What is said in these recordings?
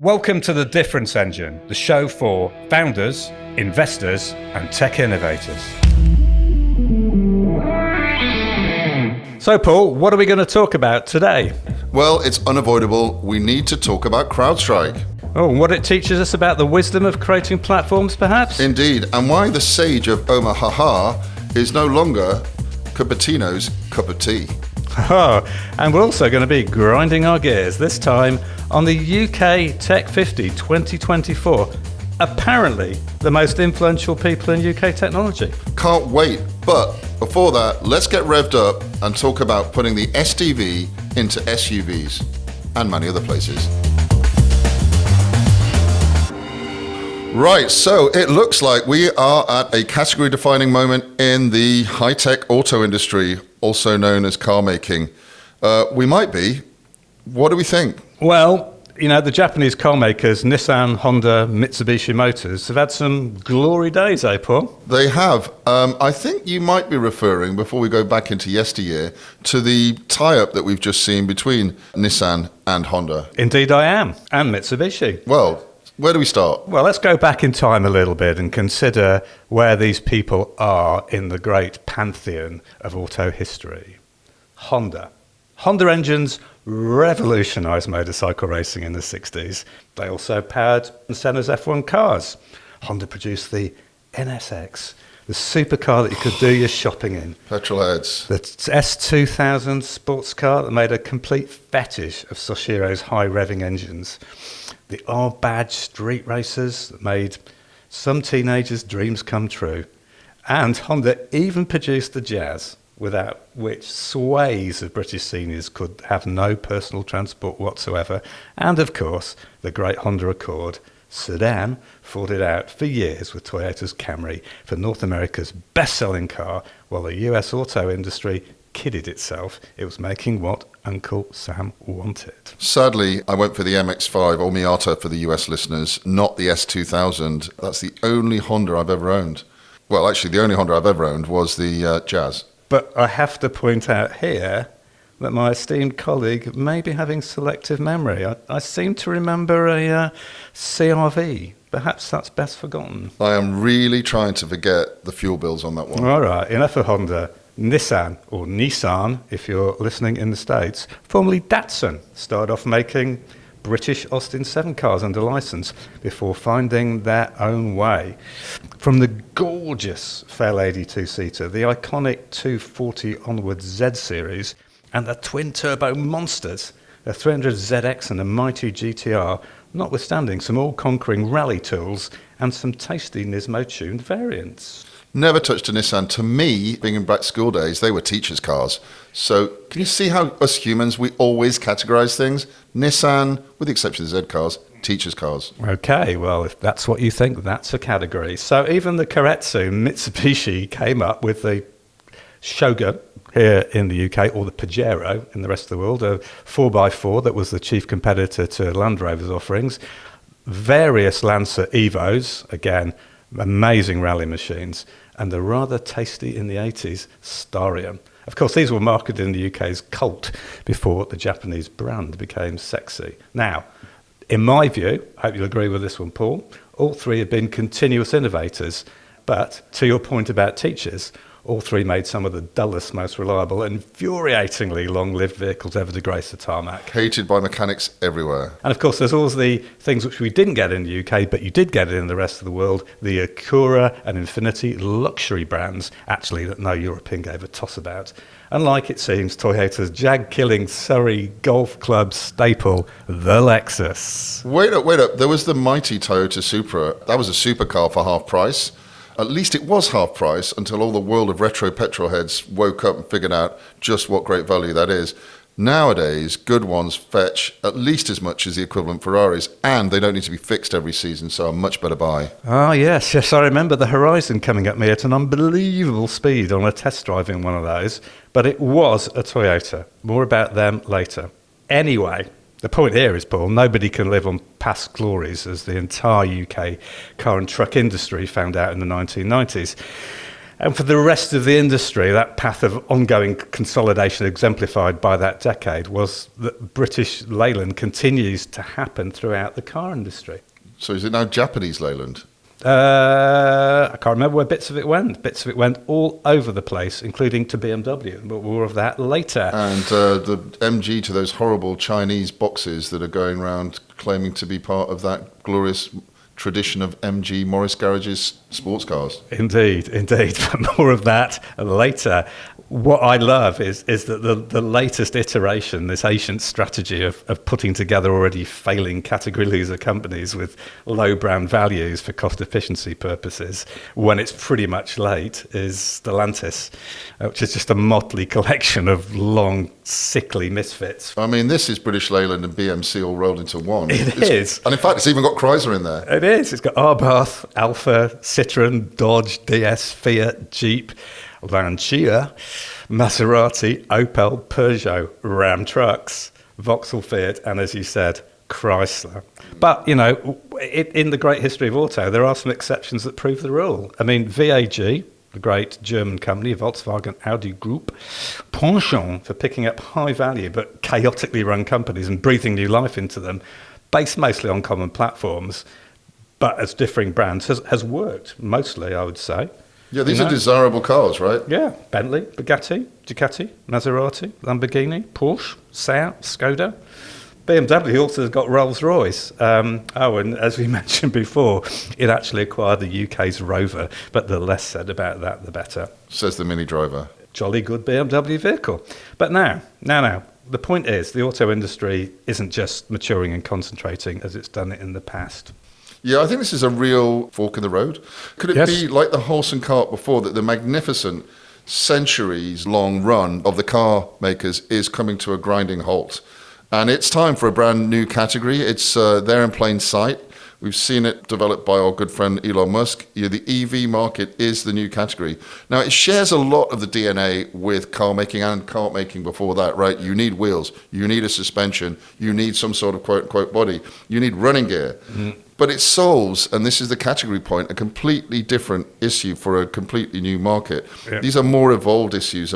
Welcome to The Difference Engine, the show for founders, investors, and tech innovators. So, Paul, what are we going to talk about today? Well, it's unavoidable. We need to talk about Crowdstrike. Oh, and what it teaches us about the wisdom of creating platforms, perhaps? Indeed, and why the Sage of Omaha-ha is no longer Cupertino's cup of tea. Oh, and we're also going to be grinding our gears, this time on the UK Tech 50 2024. Apparently, the most influential people in UK technology. Can't wait. But before that, let's get revved up and talk about putting the SDV into SUVs and many other places. Right, so it looks like we are at a category-defining moment in the high-tech auto industry, also known as car making. We might be. What do we think? Well, you know, the Japanese car makers, Nissan, Honda, Mitsubishi Motors, have had some glory days, eh, Paul? They have. I think you might be referring, before we go back into yesteryear, to the tie-up that we've just seen between Nissan and Honda. Indeed I am, and Mitsubishi. Well, where do we start? Well, let's go back in time a little bit and consider where these people are in the great pantheon of auto history. Honda. Honda engines revolutionised motorcycle racing in the 60s. They also powered Senna's F1 cars. Honda produced the NSX, the supercar that you could do your shopping in. Petrolheads. The S2000 sports car that made a complete fetish of Soshiro's high-revving engines. The R-Badge street racers that made some teenagers' dreams come true. And Honda even produced the Jazz, without which swathes of British seniors could have no personal transport whatsoever. And of course, the great Honda Accord sedan fought it out for years with Toyota's Camry for North America's best-selling car, while the US auto industry kidded itself it was making what Uncle Sam wanted. Sadly, I went for the MX-5 or Miata for the US listeners, not the S2000. That's the only Honda I've ever owned. Well, actually, the only Honda I've ever owned was the Jazz. But I have to point out here that my esteemed colleague may be having selective memory. I seem to remember a CRV. Perhaps that's best forgotten. I am really trying to forget the fuel bills on that one. All right, enough of Honda. Nissan, or Nissan if you're listening in the States, formerly Datsun, started off making British Austin 7 cars under license before finding their own way. From the gorgeous Fairlady two-seater, the iconic 240 onward Z series, and the twin-turbo monsters, the 300ZX and the mighty GTR, notwithstanding some all-conquering rally tools and some tasty Nismo-tuned variants. Never touched a Nissan. To me, being in back school days, they were teachers' cars. So can you see how us humans, we always categorize things? Nissan, with the exception of the Z cars, teachers' cars. Okay, well, if that's what you think, that's a category. So even the Keiretsu Mitsubishi came up with the Shogun here in the UK, or the Pajero in the rest of the world, a 4x4 that was the chief competitor to Land Rover's offerings. Various Lancer Evos, again, amazing rally machines, and the rather tasty in the 80s Starion. Of course, these were marketed in the UK's Colt before the Japanese brand became sexy. Now, in my view, I hope you'll agree with this one, Paul, all three have been continuous innovators, but to your point about teachers, all three made some of the dullest, most reliable, and infuriatingly long-lived vehicles ever to grace the tarmac. Hated by mechanics everywhere. And of course, there's all the things which we didn't get in the UK, but you did get it in the rest of the world, the Acura and Infiniti luxury brands, actually, that no European gave a toss about. Unlike, it seems, Toyota's jag-killing Surrey Golf Club staple, the Lexus. Wait up. There was the mighty Toyota Supra. That was a supercar for half price. At least it was half price until all the world of retro petrol heads woke up and figured out just what great value that is. Nowadays, good ones fetch at least as much as the equivalent Ferraris, and they don't need to be fixed every season, so a much better buy. Ah, yes, I remember the Horizon coming at me at an unbelievable speed on a test drive in one of those, but it was a Toyota. More about them later. Anyway, the point here is, Paul, nobody can live on past glories, as the entire UK car and truck industry found out in the 1990s. And for the rest of the industry, that path of ongoing consolidation exemplified by that decade was that British Leyland continues to happen throughout the car industry. So is it now Japanese Leyland? I can't remember where bits of it went. Bits of it went all over the place, including to BMW, but more of that later. And the MG to those horrible Chinese boxes that are going around claiming to be part of that glorious tradition of MG Morris Garage's sports cars. Indeed, but more of that later. What I love is that the latest iteration, this ancient strategy of putting together already failing category loser companies with low brand values for cost efficiency purposes, when it's pretty much late, is Stellantis, which is just a motley collection of long, sickly misfits. I mean, this is British Leyland and BMC all rolled into one. It is. And in fact, it's even got Chrysler in there. It is. It's got Abarth, Alfa, Citroën, Dodge, DS, Fiat, Jeep, Lancia, Maserati, Opel, Peugeot, Ram Trucks, Vauxhall Fiat, and as you said, Chrysler. But, you know, in the great history of auto, there are some exceptions that prove the rule. I mean, VAG, the great German company, Volkswagen Audi Group, penchant for picking up high-value but chaotically run companies and breathing new life into them, based mostly on common platforms, but as differing brands, has worked, mostly, I would say. Yeah, these are desirable cars, right? Yeah, Bentley, Bugatti, Ducati, Maserati, Lamborghini, Porsche, Seat, Skoda. BMW also has got Rolls-Royce. And as we mentioned before, it actually acquired the UK's Rover, but the less said about that, the better. Says the Mini Driver. Jolly good BMW vehicle. But now, the point is the auto industry isn't just maturing and concentrating as it's done it in the past. Yeah, I think this is a real fork in the road. Could it be like the horse and cart before, that the magnificent centuries-long run of the car makers is coming to a grinding halt? And it's time for a brand new category. It's there in plain sight. We've seen it developed by our good friend Elon Musk. The EV market is the new category. Now, it shares a lot of the DNA with car making and kart making before that, right? You need wheels, you need a suspension, you need some sort of quote-unquote body, you need running gear. Mm-hmm. But it solves, and this is the category point, a completely different issue for a completely new market. Yeah. These are more evolved issues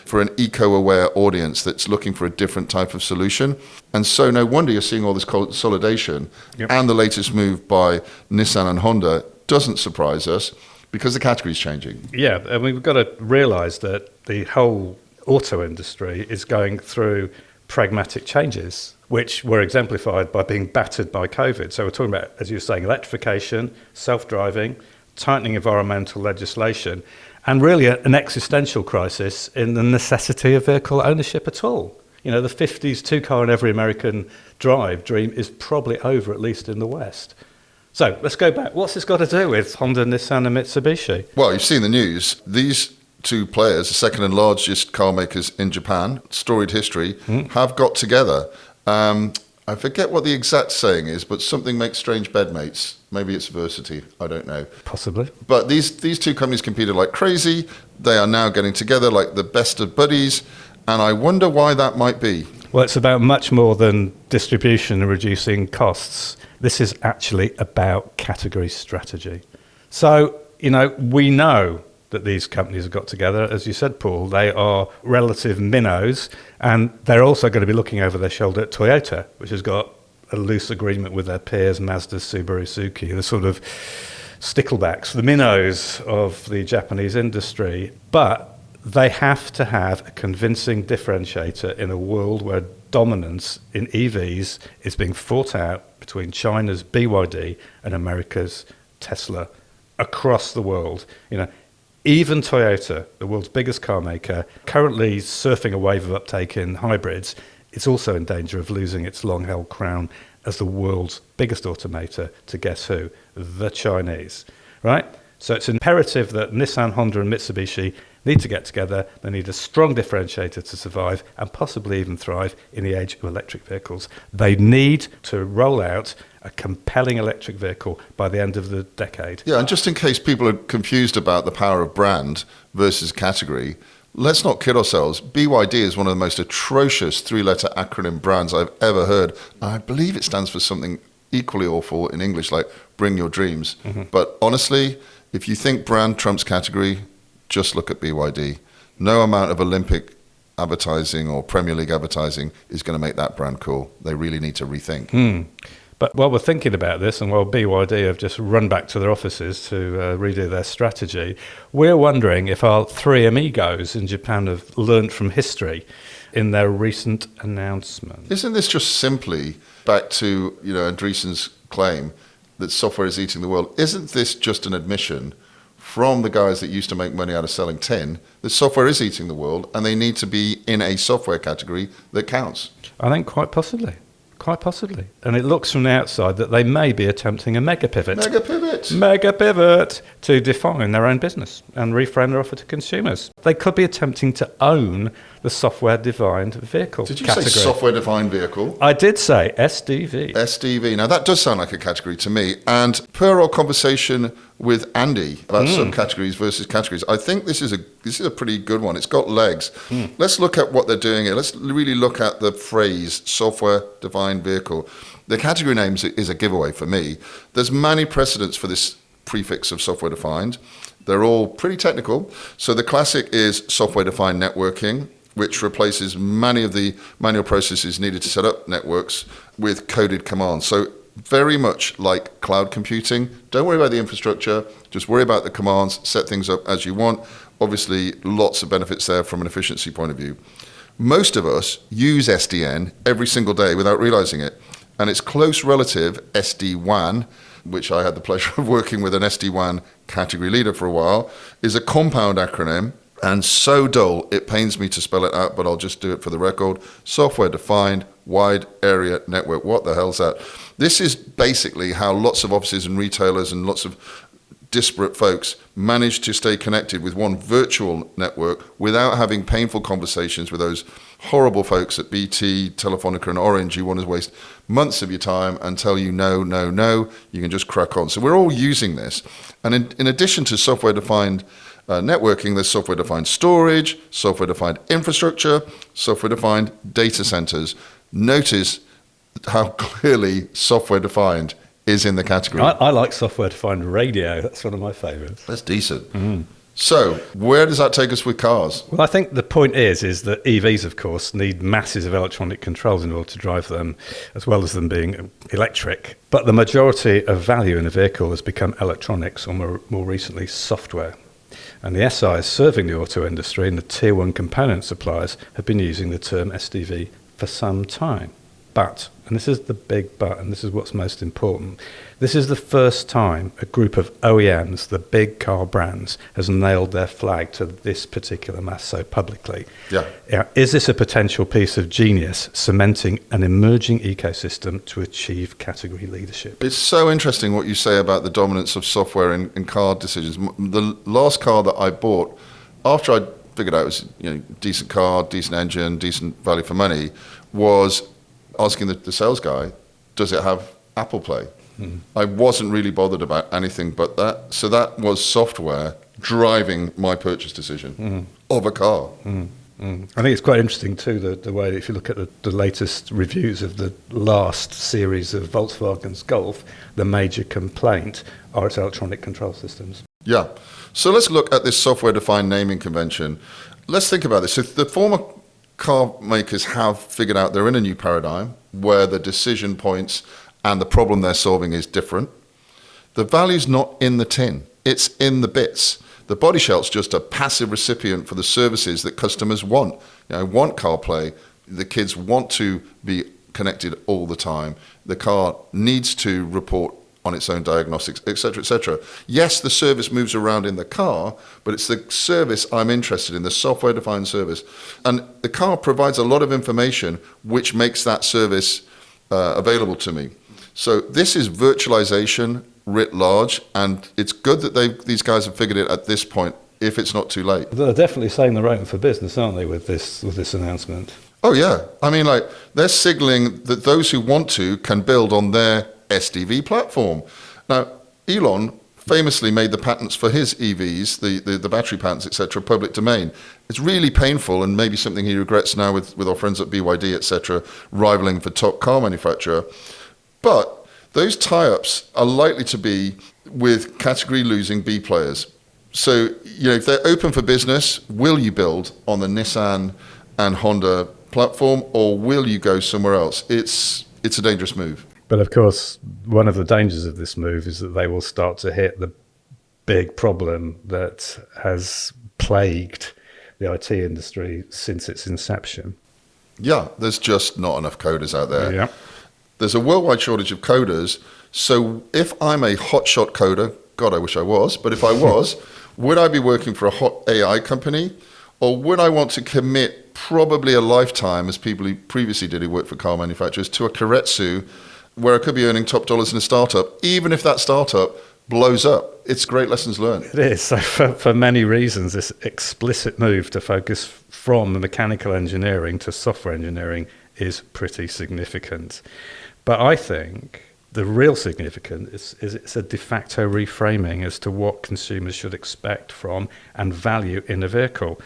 for an eco-aware audience that's looking for a different type of solution. And so no wonder you're seeing all this consolidation. Yep. And the latest move by Nissan and Honda doesn't surprise us because the category is changing. Yeah, and we've got to realise that the whole auto industry is going through pragmatic changes, which were exemplified by being battered by COVID. So we're talking about, as you were saying, electrification, self-driving, tightening environmental legislation, and really an existential crisis in the necessity of vehicle ownership at all. You know, the 50s two-car in every American drive dream is probably over, at least in the West. So let's go back. What's this got to do with Honda, Nissan and Mitsubishi? Well, you've seen the news. These two players, the second and largest car makers in Japan, storied history, have got together. I forget what the exact saying is, but something makes strange bedmates. Maybe it's adversity. I don't know. Possibly. But these two companies competed like crazy. They are now getting together like the best of buddies. And I wonder why that might be. Well, it's about much more than distribution and reducing costs. This is actually about category strategy. So, you know, we know that these companies have got together. As you said, Paul, they are relative minnows, and they're also going to be looking over their shoulder at Toyota, which has got a loose agreement with their peers, Mazda, Subaru, Suzuki, the sort of sticklebacks, the minnows of the Japanese industry. But they have to have a convincing differentiator in a world where dominance in EVs is being fought out between China's BYD and America's Tesla across the world. You know, even Toyota, the world's biggest car maker, currently surfing a wave of uptake in hybrids, is also in danger of losing its long-held crown as the world's biggest automaker to guess who? The Chinese, right? So it's imperative that Nissan, Honda and Mitsubishi need to get together. They need a strong differentiator to survive and possibly even thrive in the age of electric vehicles. They need to roll out a compelling electric vehicle by the end of the decade. Yeah, and just in case people are confused about the power of brand versus category, let's not kid ourselves. BYD is one of the most atrocious three-letter acronym brands I've ever heard. I believe it stands for something equally awful in English, like bring your dreams. Mm-hmm. But honestly, if you think brand trumps category, just look at BYD. No amount of Olympic advertising or Premier League advertising is going to make that brand cool. They really need to rethink. But while we're thinking about this, and while BYD have just run back to their offices to redo their strategy, we're wondering if our three amigos in Japan have learnt from history in their recent announcement. Isn't this just simply back to Andreessen's claim that software is eating the world? Isn't this just an admission from the guys that used to make money out of selling tin that software is eating the world and they need to be in a software category that counts? I think quite possibly. Quite possibly. And it looks from the outside that they may be attempting a mega pivot to define their own business and reframe their offer to consumers. They could be attempting to own the software-defined vehicle category. Did you category. say software-defined vehicle? I did say SDV. SDV. Now, that does sound like a category to me. And per our conversation with Andy about subcategories versus categories, I think this is a pretty good one. It's got legs. Let's look at what they're doing here. Let's really look at the phrase software-defined vehicle. The category name is a giveaway for me. There's many precedents for this prefix of software-defined. They're all pretty technical. So the classic is software-defined networking, which replaces many of the manual processes needed to set up networks with coded commands. So very much like cloud computing. Don't worry about the infrastructure. Just worry about the commands. Set things up as you want. Obviously, lots of benefits there from an efficiency point of view. Most of us use SDN every single day without realizing it. And its close relative, SD-WAN, which I had the pleasure of working with an SD-WAN category leader for a while, is a compound acronym. And so dull, it pains me to spell it out, but I'll just do it for the record. Software-defined wide area network. What the hell's that? This is basically how lots of offices and retailers and lots of disparate folks manage to stay connected with one virtual network without having painful conversations with those horrible folks at BT, Telefonica and Orange who want to waste months of your time and tell you no, no, no, you can just crack on. So we're all using this. And in addition to software-defined networking, there's software-defined storage, software-defined infrastructure, software-defined data centers. Notice how clearly software-defined is in the category. I like software-defined radio. That's one of my favourites. That's decent. So where does that take us with cars? Well, I think the point is that EVs, of course, need masses of electronic controls in order to drive them, as well as them being electric. But the majority of value in a vehicle has become electronics, or more recently, software. And the SIs serving the auto industry and the tier one component suppliers have been using the term SDV for some time. But, and this is the big but, and this is what's most important, this is the first time a group of OEMs, the big car brands, has nailed their flag to this particular mass so publicly. Yeah. Is this a potential piece of genius cementing an emerging ecosystem to achieve category leadership? It's so interesting what you say about the dominance of software in car decisions. The last car that I bought, after I figured out it was decent car, decent engine, decent value for money, was asking the sales guy, does it have Apple Play? I wasn't really bothered about anything but that. So that was software driving my purchase decision of a car. I think it's quite interesting too, the way, if you look at the latest reviews of the last series of Volkswagen's Golf, the major complaint are its electronic control systems. Yeah. So let's look at this software-defined naming convention. Let's think about this. So the former car makers have figured out they're in a new paradigm where the decision points and the problem they're solving is different. The value's not in the tin, it's in the bits. The body shelt's just a passive recipient for the services that customers want. Want CarPlay, the kids want to be connected all the time. The car needs to report on its own diagnostics, etc., etc. Yes, the service moves around in the car, but it's the service I'm interested in, the software-defined service. And the car provides a lot of information which makes that service available to me. So this is virtualization writ large, and it's good that these guys have figured it at this point, if it's not too late. They're definitely saying they're open for business, aren't they, with this announcement? Oh, yeah. I mean, they're signaling that those who want to can build on their SDV platform. Now, Elon famously made the patents for his EVs, the battery patents, etc., public domain. It's really painful and maybe something he regrets now with our friends at BYD, etc., rivaling for top car manufacturer. But those tie-ups are likely to be with category-losing B players. So, if they're open for business, will you build on the Nissan and Honda platform, or will you go somewhere else? It's a dangerous move. But of course, one of the dangers of this move is that they will start to hit the big problem that has plagued the IT industry since its inception. Yeah, there's just not enough coders out there. Yeah. There's a worldwide shortage of coders. So if I'm a hotshot coder, God, I wish I was, but if I was, would I be working for a hot AI company, or would I want to commit probably a lifetime, as people who previously did who worked for car manufacturers, to a Keiretsu, where I could be earning top dollars in a startup, even if that startup blows up? It's great lessons learned. It is. So for many reasons, this explicit move to focus from mechanical engineering to software engineering is pretty significant. But I think the real significance is it's a de facto reframing as to what consumers should expect from and value in a vehicle.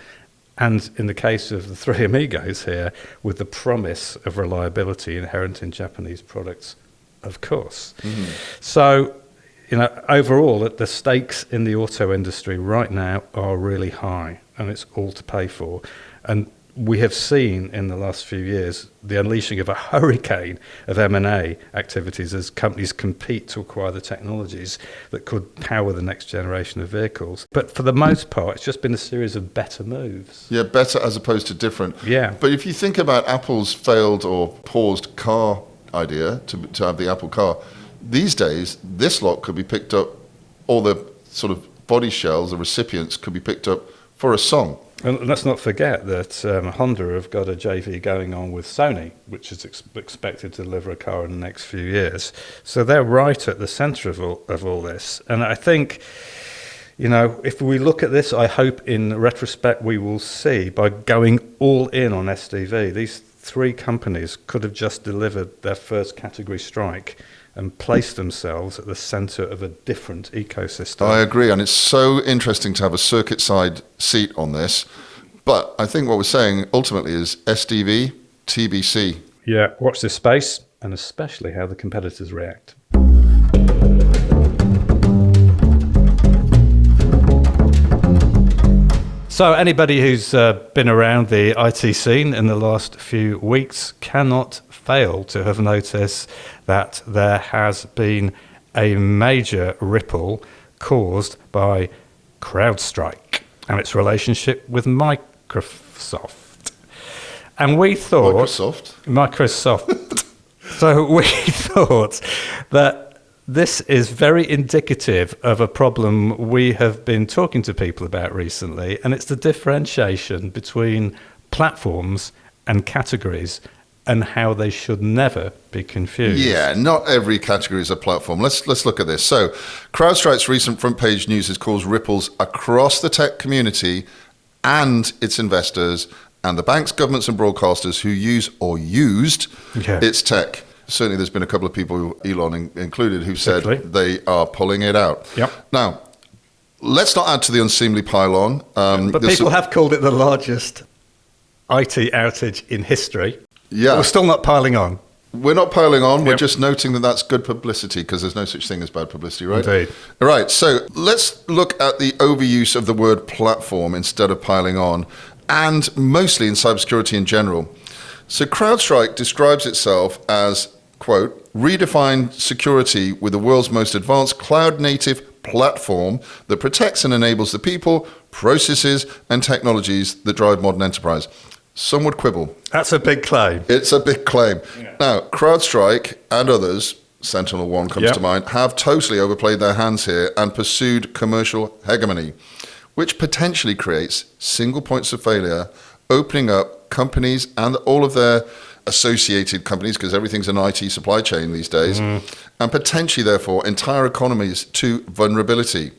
And in the case of the three amigos here, with the promise of reliability inherent in Japanese products, of course. Mm-hmm. So, overall, the stakes in the auto industry right now are really high, and it's all to pay for. And we have seen in the last few years the unleashing of a hurricane of M&A activities as companies compete to acquire the technologies that could power the next generation of vehicles. But for the most part, it's just been a series of better moves. Yeah, better as opposed to different. Yeah. But if you think about Apple's failed or paused car idea to have the Apple car, these days, this lot could be picked up, all the sort of body shells, the recipients could be picked up for a song. And let's not forget that Honda have got a JV going on with Sony, which is expected to deliver a car in the next few years. So they're right at the centre of all this. And I think, if we look at this, I hope in retrospect we will see, by going all in on SDV, these three companies could have just delivered their first category strike and placed themselves at the centre of a different ecosystem. I agree, and it's so interesting to have a circuit side seat on this. But I think what we're saying ultimately is SDV, TBC. Yeah, watch this space, and especially how the competitors react. So anybody who's been around the IT scene in the last few weeks cannot fail to have noticed that there has been a major ripple caused by Crowdstrike and its relationship with Microsoft. And we thought... Microsoft. So we thought that this is very indicative of a problem we have been talking to people about recently, and it's the differentiation between platforms and categories and how they should never be confused. Yeah, not every category is a platform. Let's look at this. So, Crowdstrike's recent front page news has caused ripples across the tech community and its investors and the banks, governments, and broadcasters who use or used its tech. Certainly, there's been a couple of people, Elon included, who said they are pulling it out. Yep. Now, let's not add to the unseemly pile-on. But people have called it the largest IT outage in history. Yeah. But we're still not piling on. We're not piling on. We're just noting that that's good publicity, because there's no such thing as bad publicity, right? Indeed. Right. So let's look at the overuse of the word platform instead of piling on, and mostly in cybersecurity in general. So CrowdStrike describes itself as, quote, redefined security with the world's most advanced cloud-native platform that protects and enables the people, processes, and technologies that drive modern enterprise. Some would quibble. That's a big claim. It's a big claim. Yeah. Now, CrowdStrike and others, Sentinel-1 comes to mind, have totally overplayed their hands here and pursued commercial hegemony, which potentially creates single points of failure, opening up companies and all of their associated companies, because everything's an IT supply chain these days, and potentially, therefore, entire economies to vulnerability.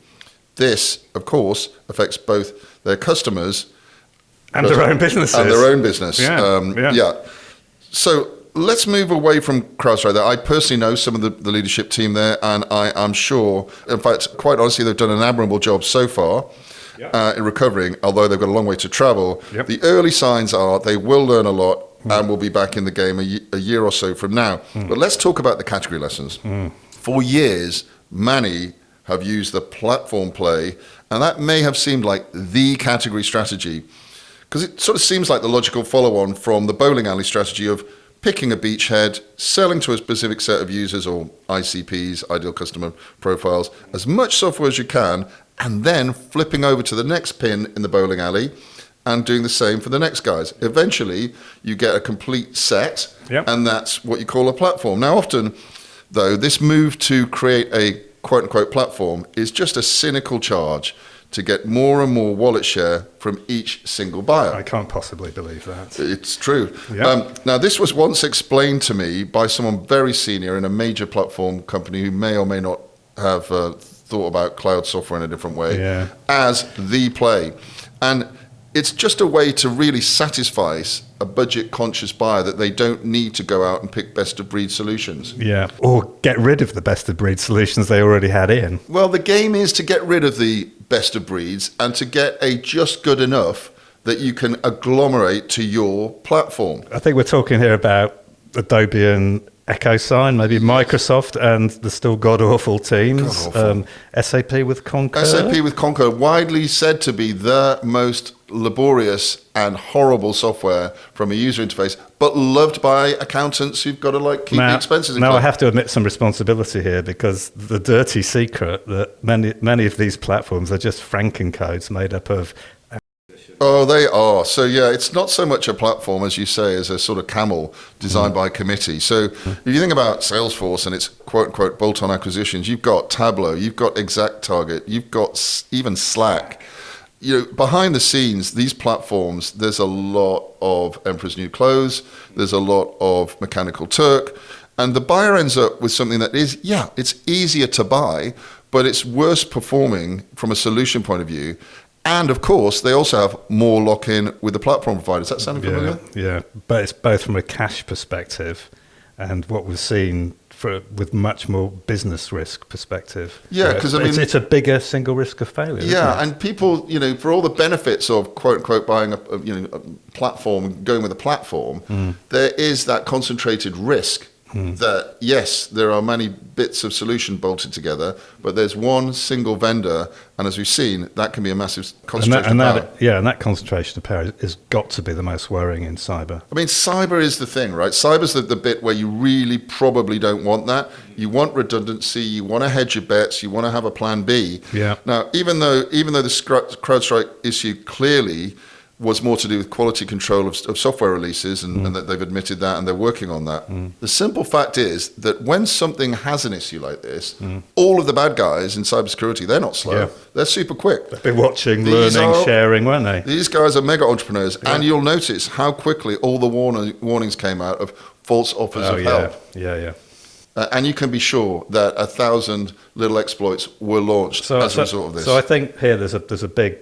This, of course, affects both their customers and their own businesses. And their own business. Yeah. So let's move away from CrowdStrike. I personally know some of the leadership team there, and I am sure, in fact, quite honestly, they've done an admirable job so far. In recovering, although they've got a long way to travel. The early signs are they will learn a lot and will be back in the game a year or so from now. But let's talk about the category lessons. For years, many have used the platform play, and that may have seemed like the category strategy, because it sort of seems like the logical follow-on from the bowling alley strategy of picking a beachhead, selling to a specific set of users or ICPs, ideal customer profiles, as much software as you can, and then flipping over to the next pin in the bowling alley and doing the same for the next guys. Eventually, you get a complete set, and that's what you call a platform. Now, often, though, this move to create a quote-unquote platform is just a cynical charge to get more and more wallet share from each single buyer. I can't possibly believe that. It's true. Now, this was once explained to me by someone very senior in a major platform company who may or may not have thought about cloud software in a different way as the play. And it's just a way to really satisfy a budget-conscious buyer that they don't need to go out and pick best-of-breed solutions. Yeah, or get rid of the best-of-breed solutions they already had in. Well, the game is to get rid of the best-of-breeds and to get a just good enough that you can agglomerate to your platform. I think we're talking here about Adobe and EchoSign, maybe Microsoft and the still god-awful teams. SAP with Concur. SAP with Concur, widely said to be the most laborious and horrible software from a user interface, but loved by accountants who've got to keep the expenses in. Now I have to admit some responsibility here, because the dirty secret that many of these platforms are just frankencodes made up of. Oh, they are. So, yeah, it's not so much a platform, as you say, as a sort of camel designed by a committee. So if you think about Salesforce and its quote-unquote bolt-on acquisitions, you've got Tableau, you've got ExactTarget, you've got even Slack. Behind the scenes, these platforms, there's a lot of Emperor's New Clothes, there's a lot of Mechanical Turk, and the buyer ends up with something that is, it's easier to buy, but it's worse performing from a solution point of view. And, of course, they also have more lock-in with the platform providers. Does that sound familiar? Yeah, but it's both from a cash perspective and what we've seen with much more business risk perspective. Yeah, because, it's a bigger single risk of failure. Yeah, and people, for all the benefits of, quote-unquote, buying a platform, going with a platform, there is that concentrated risk. That, yes, there are many bits of solution bolted together, but there's one single vendor, and as we've seen, that can be a massive concentration of power. And that concentration of power has got to be the most worrying in cyber. I mean, cyber is the thing, right? Cyber's the bit where you really probably don't want that. You want redundancy, you want to hedge your bets, you want to have a plan B. Yeah. Now, even though the CrowdStrike issue clearly was more to do with quality control of software releases, and that they've admitted that and they're working on that. The simple fact is that when something has an issue like this, all of the bad guys in cybersecurity, they're not slow. They're super quick. They've been watching, learning, sharing, weren't they? These guys are mega entrepreneurs, and you'll notice how quickly all the warnings came out of false offers of help. And you can be sure that 1,000 little exploits were launched as a result of this. So I think here there's a big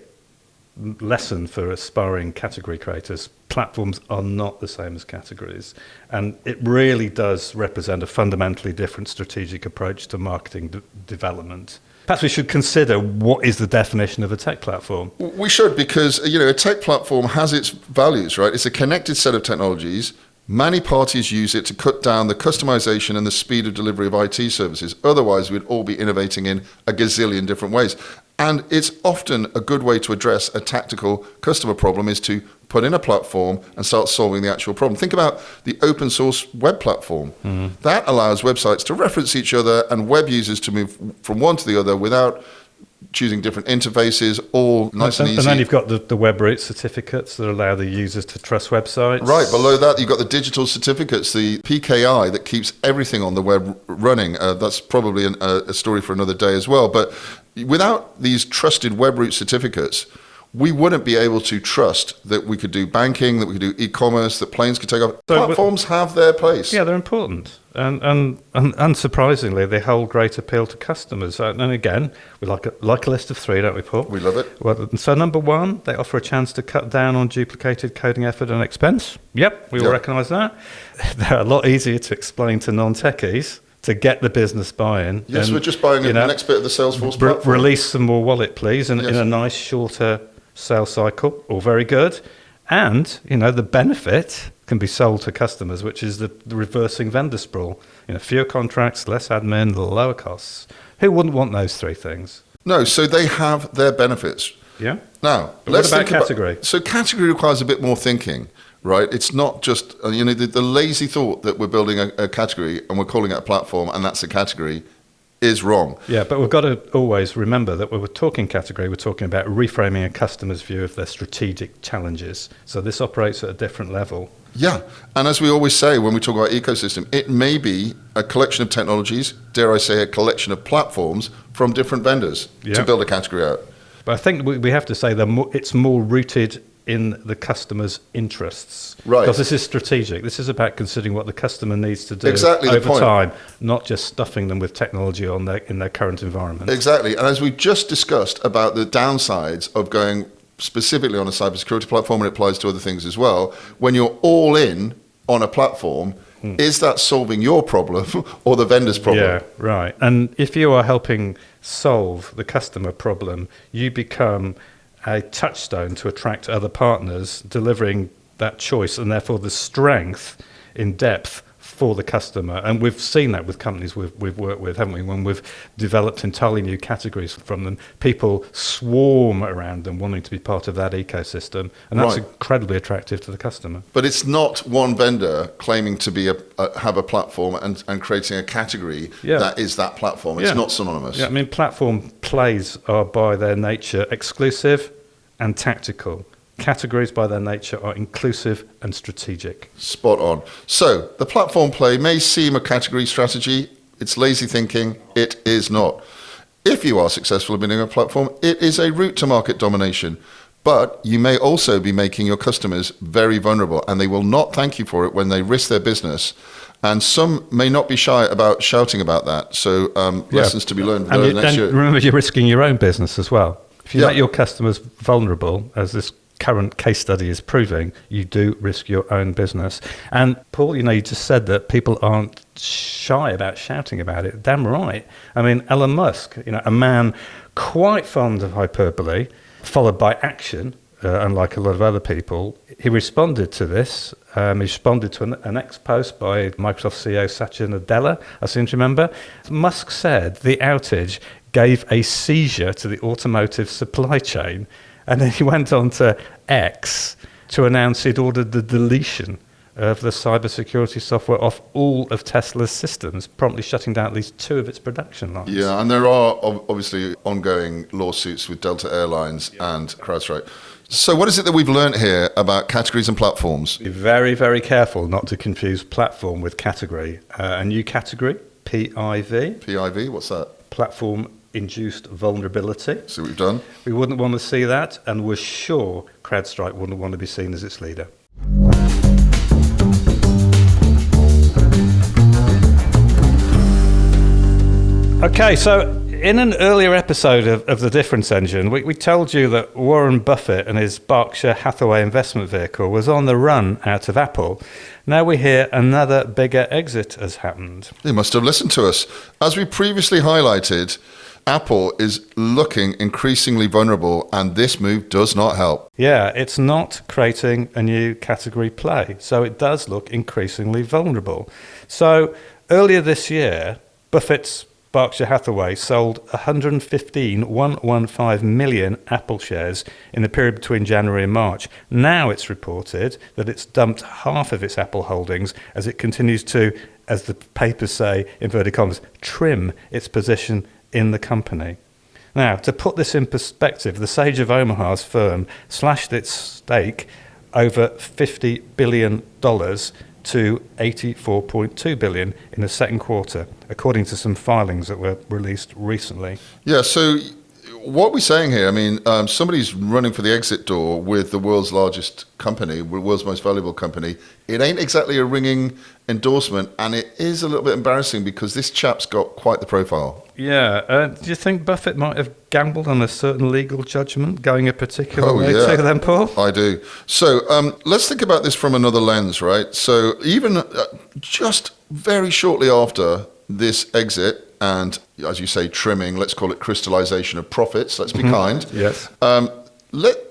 lesson for aspiring category creators. Platforms are not the same as categories, and it really does represent a fundamentally different strategic approach to marketing development. Perhaps we should consider what is the definition of a tech platform. We should, because a tech platform has its values, right? It's a connected set of technologies. Many parties use it to cut down the customization and the speed of delivery of IT services. Otherwise, we'd all be innovating in a gazillion different ways. And it's often a good way to address a tactical customer problem is to put in a platform and start solving the actual problem. Think about the open source web platform. That allows websites to reference each other and web users to move from one to the other without choosing different interfaces, all nice and easy. And then you've got the web root certificates that allow the users to trust websites. Right, below that you've got the digital certificates, the PKI that keeps everything on the web running. That's probably a story for another day as well. But without these trusted web root certificates, we wouldn't be able to trust that we could do banking, that we could do e-commerce, that planes could take off. Platforms have their place. Yeah, they're important. And unsurprisingly, they hold great appeal to customers. And again, we like a list of three, don't we, Paul? We love it. Well, so number one, they offer a chance to cut down on duplicated coding effort and expense. Yep, we all recognise that. They're a lot easier to explain to non-techies to get the business buy-in. Yes, we're just buying the next bit of the Salesforce platform. Release some more wallet, please, in a nice, shorter sales cycle. All very good. And, the benefit can be sold to customers, which is the reversing vendor sprawl. Fewer contracts, less admin, lower costs. Who wouldn't want those three things? No, so they have their benefits. Yeah. Now, let's think about category. So category requires a bit more thinking, right? It's not just, the lazy thought that we're building a category and we're calling it a platform and that's a category is wrong. Yeah, but we've got to always remember that when we're talking category, we're talking about reframing a customer's view of their strategic challenges. So this operates at a different level. Yeah, and as we always say when we talk about ecosystem, it may be a collection of technologies, dare I say a collection of platforms from different vendors to build a category out. But I think we have to say that it's more rooted in the customer's interests. Right. Because this is strategic. This is about considering what the customer needs to do over time, not just stuffing them with technology in their current environment. Exactly. And as we just discussed about the downsides of going specifically on a cybersecurity platform, and it applies to other things as well, when you're all in on a platform, is that solving your problem or the vendor's problem? Yeah, right. And if you are helping solve the customer problem, you become a touchstone to attract other partners, delivering that choice and therefore the strength in depth for the customer. And we've seen that with companies we've worked with, haven't we? When we've developed entirely new categories from them, people swarm around them wanting to be part of that ecosystem. And that's incredibly attractive to the customer. But it's not one vendor claiming to be have a platform and creating a category that is that platform. It's not synonymous. Yeah, I mean, platform plays are by their nature exclusive and tactical. Categories by their nature are inclusive and strategic. Spot on. So the platform play may seem a category strategy. It's lazy thinking. It is not. If you are successful in building a platform, it is a route to market domination. But you may also be making your customers very vulnerable, and they will not thank you for it when they risk their business. And some may not be shy about shouting about that. So lessons to be learned next year. Remember, you're risking your own business as well. If you make your customers vulnerable, as this current case study is proving, you do risk your own business. And Paul, you just said that people aren't shy about shouting about it. Damn right. I mean, Elon Musk, a man quite fond of hyperbole, followed by action, unlike a lot of other people. He responded to this. He responded to an ex-post by Microsoft CEO Satya Nadella, I seem to remember. Musk said the outage gave a seizure to the automotive supply chain. And then he went on to X to announce he'd ordered the deletion of the cybersecurity software off all of Tesla's systems, promptly shutting down at least 2 of its production lines. Yeah, and there are obviously ongoing lawsuits with Delta Airlines and CrowdStrike. So what is it that we've learned here about categories and platforms? Be very, very careful not to confuse platform with category. A new category, PIV. PIV, what's that? Platform-induced vulnerability. See what we've done? We wouldn't want to see that, and we're sure CrowdStrike wouldn't want to be seen as its leader. Okay, so in an earlier episode of The Difference Engine, we told you that Warren Buffett and his Berkshire Hathaway investment vehicle was on the run out of Apple. Now we hear another bigger exit has happened. They must have listened to us. As we previously highlighted, Apple is looking increasingly vulnerable, and this move does not help. Yeah, it's not creating a new category play, so it does look increasingly vulnerable. So earlier this year, Buffett's Berkshire Hathaway sold 115 million Apple shares in the period between January and March. Now it's reported that it's dumped half of its Apple holdings as it continues to, as the papers say, inverted commas, trim its position in the company. Now, to put this in perspective, the Sage of Omaha's firm slashed its stake over $50 billion to $84.2 billion in the second quarter, according to some filings that were released recently. Yeah, so what we're saying here, I mean, somebody's running for the exit door with the world's largest company, the world's most valuable company. It ain't exactly a ringing endorsement, and it is a little bit embarrassing because this chap's got quite the profile. Yeah, do you think Buffett might have gambled on a certain legal judgment going a particular way too then, Paul? I do. So let's think about this from another lens, right? So even just very shortly after this exit, and as you say, trimming, let's call it crystallization of profits, let's be kind. Yes.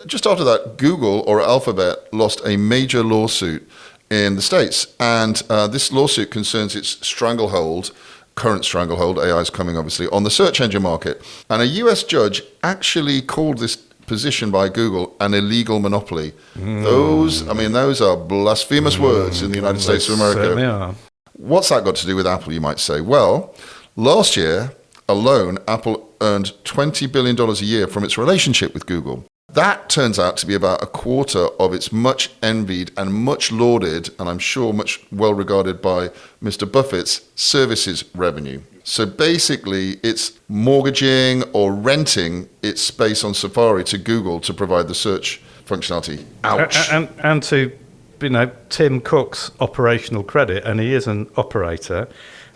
Just after that, Google or Alphabet lost a major lawsuit in the States. And this lawsuit concerns its current stranglehold, AI is coming obviously, on the search engine market. And a US judge actually called this position by Google an illegal monopoly. Those are blasphemous words in the United States of America. Certainly are. What's that got to do with Apple, you might say? Well, last year alone, Apple earned $20 billion a year from its relationship with Google. That turns out to be about a quarter of its much envied and much lauded, and I'm sure much well regarded by Mr. Buffett's services revenue. So basically, it's mortgaging or renting its space on Safari to Google to provide the search functionality. Ouch. And to, Tim Cook's operational credit, and he is an operator,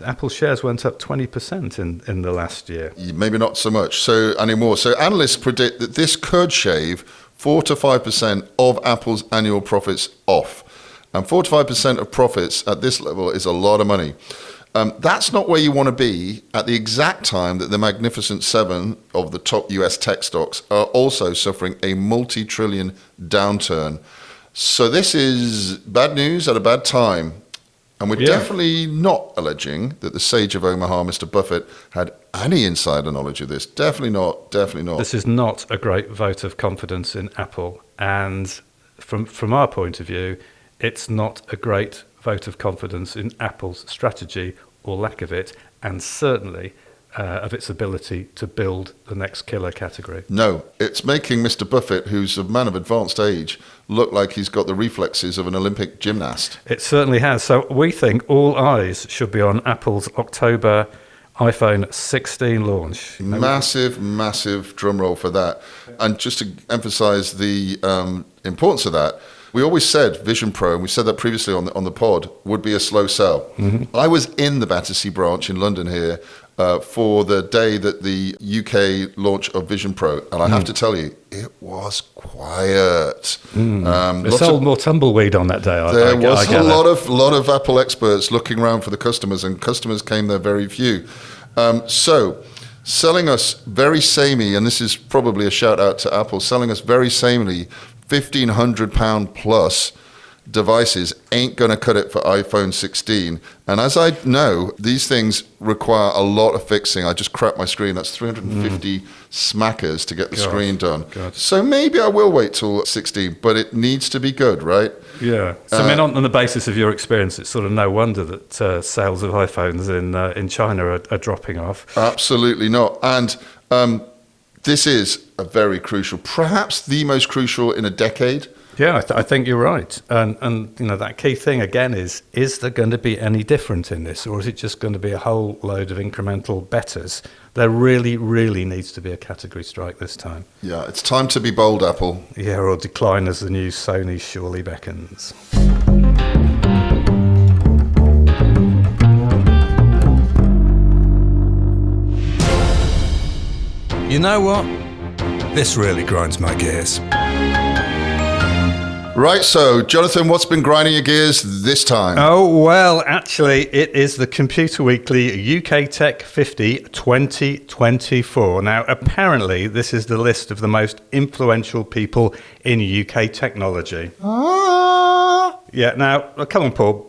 Apple shares went up 20% in the last year. Maybe not so much anymore. So analysts predict that this could shave 4 to 5% of Apple's annual profits off. And 4 to 5% of profits at this level is a lot of money. That's not where you want to be at the exact time that the Magnificent Seven of the top US tech stocks are also suffering a multi-trillion downturn. So this is bad news at a bad time. And we're definitely not alleging that the Sage of Omaha, Mr. Buffett, had any insider knowledge of this. Definitely not. This is not a great vote of confidence in Apple. And from our point of view, it's not a great vote of confidence in Apple's strategy or lack of it, and certainly of its ability to build the next killer category. No, it's making Mr. Buffett, who's a man of advanced age, look like he's got the reflexes of an Olympic gymnast. It certainly has. So we think all eyes should be on Apple's October iPhone 16 launch. Massive drum roll for that. And just to emphasize the importance of that, we always said Vision Pro, and we said that previously on the pod, would be a slow sell. Mm-hmm. I was in the Battersea branch in London here for the day that the UK launch of Vision Pro, and I have to tell you, it was quiet. They sold more tumbleweed on that day. There was a lot of Apple experts looking around for the customers, and customers came there very few. So selling us very samey, and this is probably a shout out to Apple, selling us very samely £1,500 plus devices ain't going to cut it for iPhone 16. And as I know, these things require a lot of fixing. I just cracked my screen. That's 350 smackers to get the screen done. So maybe I will wait till 16, but it needs to be good, right? Yeah. So on the basis of your experience, it's sort of no wonder that sales of iPhones in China are dropping off. Absolutely not. And this is a very crucial, perhaps the most crucial in a decade. Yeah, I think you're right. And that key thing again is there going to be any different in this, or is it just going to be a whole load of incremental betters? There really, really needs to be a category strike this time. Yeah, it's time to be bold, Apple. Yeah, or decline as the new Sony surely beckons. You know what? This really grinds my gears. Right, so, Jonathan, what's been grinding your gears this time? Oh, well, actually, it is the Computer Weekly UK Tech 50 2024. Now, apparently, this is the list of the most influential people in UK technology. Yeah, now, come on, Paul.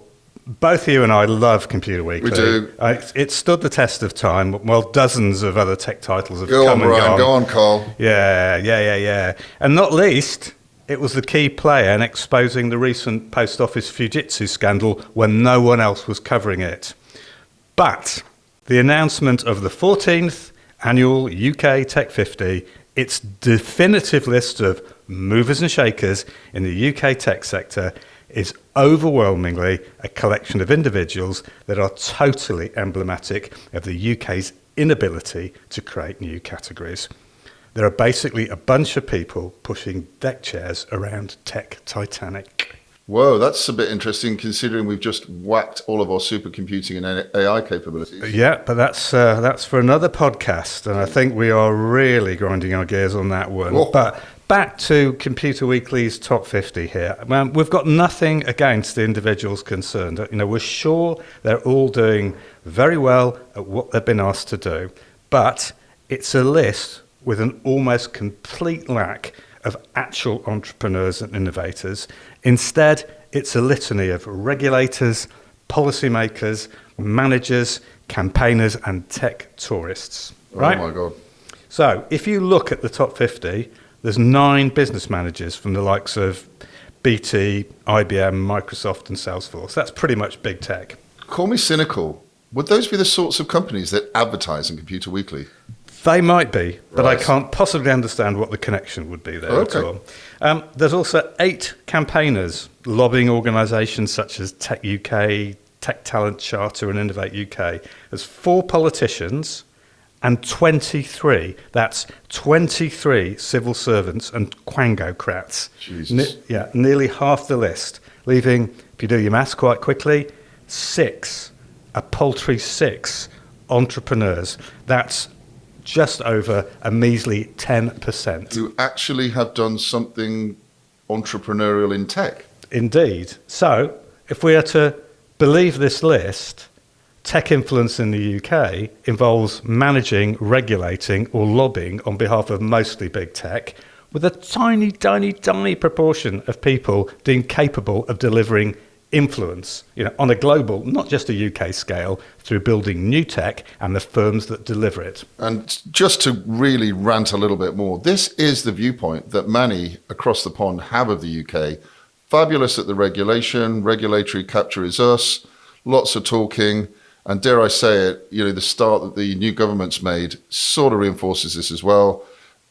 Both you and I love Computer Weekly. We do. It stood the test of time. Well, dozens of other tech titles have come and Brian, gone. Go on, Carl. Yeah. And not least, it was the key player in exposing the recent Post Office Fujitsu scandal when no one else was covering it. But the announcement of the 14th annual UK Tech 50, its definitive list of movers and shakers in the UK tech sector, is overwhelmingly a collection of individuals that are totally emblematic of the UK's inability to create new categories. There are basically a bunch of people pushing deck chairs around tech Titanic. Whoa, that's a bit interesting considering we've just whacked all of our supercomputing and AI capabilities. Yeah, but that's for another podcast, and I think we are really grinding our gears on that one. Oh. But back to Computer Weekly's top 50 here. We've got nothing against the individuals concerned. We're sure they're all doing very well at what they've been asked to do, but it's a list with an almost complete lack of actual entrepreneurs and innovators. Instead, it's a litany of regulators, policymakers, managers, campaigners, and tech tourists. Right? Oh my God. So if you look at the top 50, there's 9 business managers from the likes of BT, IBM, Microsoft, and Salesforce. That's pretty much big tech. Call me cynical. Would those be the sorts of companies that advertise in Computer Weekly? They might be, but I Right. can't possibly understand what the connection would be there Okay. at all. There's also 8 campaigners lobbying organisations such as Tech UK, Tech Talent Charter, and Innovate UK. There's 4 politicians and 23, that's 23 civil servants and quangocrats. Jesus. Nearly half the list, leaving, if you do your maths quite quickly, 6, a paltry 6 entrepreneurs. That's just over a measly 10%. Who actually have done something entrepreneurial in tech. Indeed. So, if we are to believe this list, tech influence in the UK involves managing, regulating, or lobbying on behalf of mostly big tech, with a tiny, tiny, tiny proportion of people deemed capable of delivering influence, on a global, not just a UK scale, through building new tech and the firms that deliver it. And just to really rant a little bit more, this is the viewpoint that many across the pond have of the UK. Fabulous at the regulatory capture is us, lots of talking, and dare I say it, the start that the new government's made sort of reinforces this as well.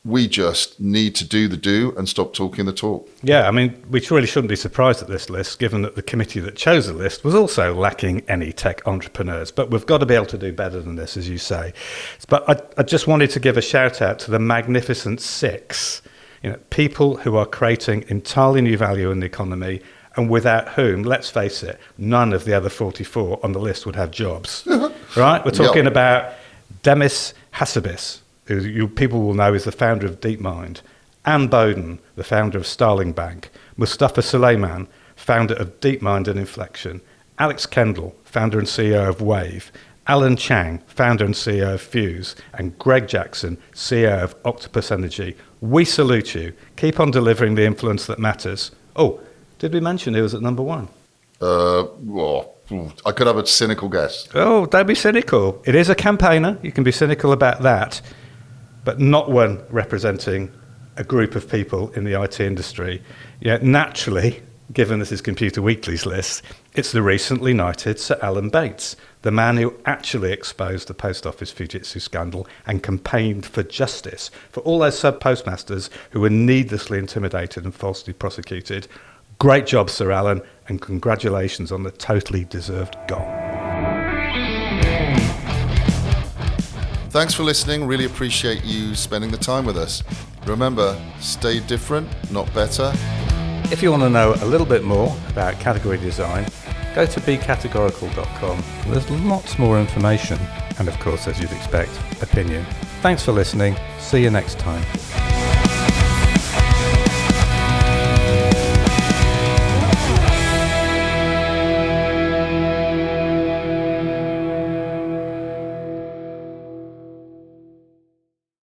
We just need to do the do and stop talking the talk. Yeah, I mean, we really shouldn't be surprised at this list, given that the committee that chose the list was also lacking any tech entrepreneurs. But we've got to be able to do better than this, as you say. But I just wanted to give a shout out to the Magnificent 6, people who are creating entirely new value in the economy, and without whom, let's face it, none of the other 44 on the list would have jobs. Right? We're talking about Demis Hassabis, who you people will know is the founder of DeepMind, Anne Bowden, the founder of Starling Bank, Mustafa Suleyman, founder of DeepMind and Inflection, Alex Kendall, founder and CEO of Wave, Alan Chang, founder and CEO of Fuse, and Greg Jackson, CEO of Octopus Energy. We salute you. Keep on delivering the influence that matters. Oh, did we mention who was at number 1? Well, I could have a cynical guess. Oh, don't be cynical. It is a campaigner. You can be cynical about that, but not one representing a group of people in the IT industry. Naturally, given this is Computer Weekly's list, it's the recently knighted Sir Alan Bates, the man who actually exposed the post office Fujitsu scandal and campaigned for justice for all those sub-postmasters who were needlessly intimidated and falsely prosecuted. Great job, Sir Alan, and congratulations on the totally deserved goal. Thanks for listening. Really appreciate you spending the time with us. Remember, stay different, not better. If you want to know a little bit more about category design, go to becategorical.com. There's lots more information and, of course, as you'd expect, opinion. Thanks for listening. See you next time.